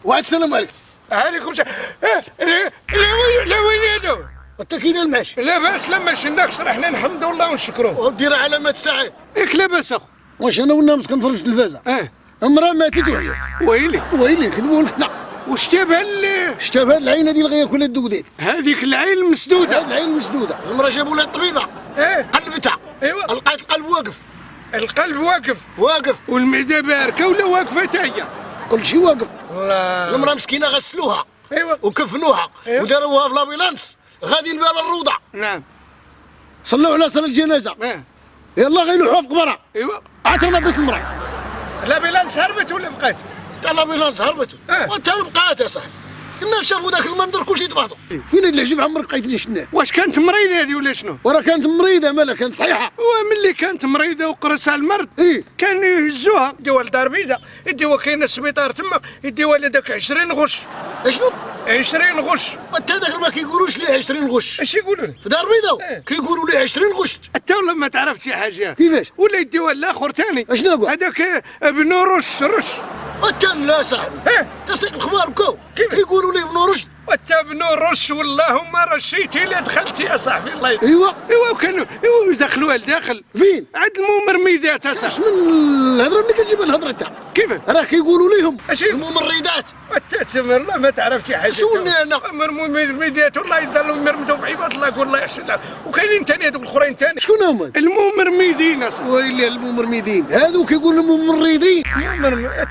واحد السلام عليكم. عليكم السلام. لا وين هادو؟ انت كي داير الماشي؟ لاباس لا ماشيناكش رحنا نحمدوا الله ونشكروه. ودير علامات سعيد. ياك لاباس اخو؟ واش انا والناس كنتفرج في التلفازه؟ امراه ماتت وهي ويلي خدموا لنا. واش تابها شتابها العينه ديال غياكل الدودين. هذيك العين المسدوده. هاد العين المسدوده. المراه جابوا لها الطبيبه. قلبتها. ايوا لقات القلب واقف. القلب واقف. والمعده باركه ولا واقفه حتى هي؟ كل شيء واقف. والله المراه مسكينه غسلوها. ايوا وكفنوها. وداروها في لابيلانس غادي لبال الروضه. نعم. صلوا على صلاه الجنازه. يلا غيلوحوها في قبرها. ايوا عاد نضيت المراه. لابيلانس هربت ولا بقات؟ تاع لابيلانس هربت. وانت بقات يا صاحبي. الناس شافوا ذاك المنظر كلشي تبهضوا. فين اللي عجب عمرك بقيت لي شناه؟ واش كانت مريضه هذه ولا شنو؟ وراه كانت مريضه مالها كانت صحيحه. وملي كانت مريضه وقرصها المرض كانوا يهزوها يديوها لدار بيضاء، يديوها كاين السبيطار تما، يديوها لهذاك 20 غش. اشنو؟ 20 غش. وانت هذاك ما كيقولوش ليه 20 غش. اش يقولوا لي؟ في دار بيضاء كيقولوا ليه 20 غش. انت والله ما تعرف شي حاجه. كيفاش؟ ولا يديوها لاخر ثاني. اشنو هو؟ هذاك ابن رش. وانت لا صاحبي. تصديق الخبار كو كيقولوا ليه ابن رشد. وانت ابن رش واللهم رشيتي اللي دخلتي يا صاحبي الله يديك. ايوا كانوا يدخلوها لداخل. فين؟ عند الممرميدات يا صاحبي. من الهضره ملي كتجيب الهضره انت؟ كيفاش؟ راه كيقولوا ليهم اش الممرضات. انت والله ما تعرف شي حاجه. سولني انا. الممرميدات والله يضلوا يمرمدوا في عباد الله قول الله يحسن لهم. وكاينين ثاني هذوك الاخرين ثاني. شكون هما؟ الممرمدين اصاحبي. ويلي الممرمدين هذو كيقولوا الممرضين.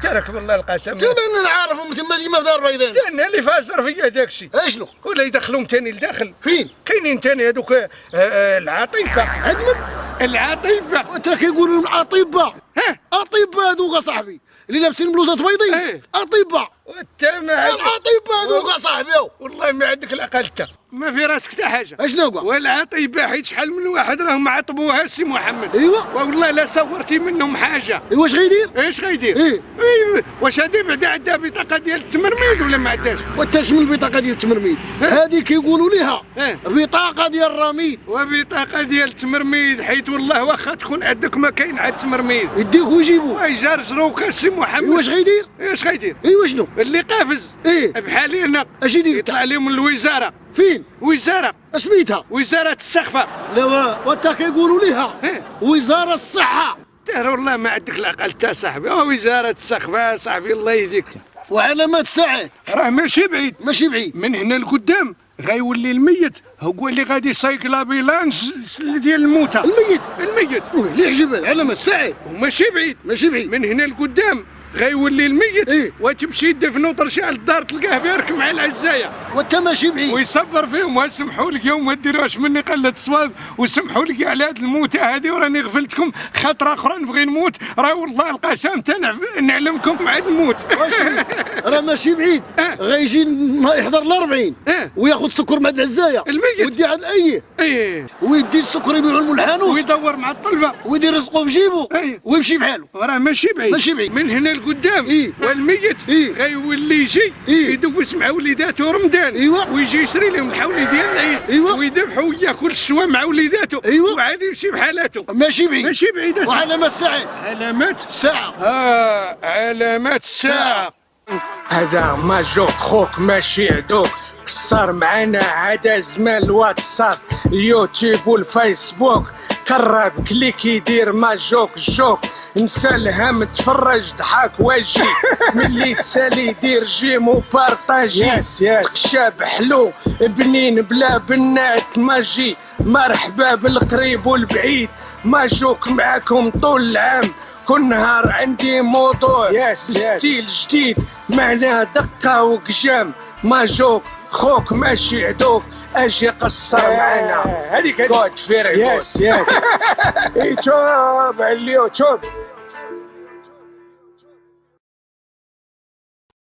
ترك بالله القسم. انا نعرفهم تما ديما في دار بيضاء. انا اللي فازر فيا داك الشيء. اشنو؟ ولا يدخلوهم ثاني لداخل. فين؟ كاينين ثاني هذوك العاطيفه. عاد من؟ العاطيفه. وانت كيقولوا لهم اطباء. اطباء هذوك صاحبي اللي لابسين بلوزات بيضين. اطباء. وانت ما الاطباء هذوك صاحبي. والله ما عندك العقل انت، ما في راسك حتى حاجه. اشنو هو؟ والعاطبه حيت شحال من واحد راهم عطبوها سي محمد. ايوا والله لا صورتي منهم حاجه. واش غيدير؟ ايش غيدير؟ واش هادي بعدا عندها بطاقه ديال التمرميد ولا ما عندهاش؟ وانت شنو البطاقه ديال التمرميد؟ هذه كيقولوا ليها بطاقه ديال الرميد. وبطاقه ديال التمرميد حيت والله واخا تكون عندك ما كاين عاد التمرميد يديك ويجيبوه. ويجرجروك سي محمد. واش غيدير؟ ايش غيدير؟ شنو؟ اللي قافز بحالي انا اش يدير؟ يطلع لهم الوزاره. فين؟ وزاره سميتها؟ وزاره السقفه. لا وانت كيقولوا ليها وزاره الصحه. ترى والله ما عندك العقل انت صاحبي. وزاره السقفه صاحبي الله يهديك. وعلامات سعيد راه ماشي بعيد. من هنا لقدام غيولي الميت هو اللي غادي يسايق لابيلانس ديال الموتى. الميت اللي يعجب علامات سعيد. وماشي بعيد. من هنا لقدام غيولي الميت وتمشي تدفنو ترجع للدار تلقاه بيرك مع العزايه. وانت ماشي بعيد. ويصبر فيهم وسمحوا لي وما ديروش مني قله الصواب وسمحوا لي على هذه الموتة هذه وراني غفلتكم خاطر اخرى نبغي نموت. راه والله القسم نعلمكم مع نموت. راه ماشي بعيد. غيجي يحضر ل40 وياخذ سكر مع العزايه الميت ويدي عند ويدي السكر يبيعوا له الحانوت ويدور مع الطلبه ويدير رزقه في جيبه ويمشي بحاله. راه ماشي بعيد. من هنا لقدام والميت غيولي يجي يدوس مع وليداته رمضان ويجي يشري لهم الحولي ديال العيد ويذبحوا وياكل الشوا مع وليداته وعاد يمشي بحالاته. ماشي بعيد. وعلامات سعيد. علامات الساعه. علامات الساعه. هذا ماجوك خوك ماشي عدوك صار معانا عدا زمان الواتساب يوتيوب والفيسبوك قرب كليك يدير ماجوك جوك نسى الهم تفرج ضحك واجي ملي تسالي دير جيم وبارطاجي تقشى بحلو بنين بلا بنات ماجي مرحبا بالقريب والبعيد ماجوك معاكم طول العام كل نهار عندي موضوع ستيل جديد معنا دقة وقجام ماجوك خوك ماشي عدوك اجي قصر معنا هذيك قعد في ريفوت يوتيوب على اليوتيوب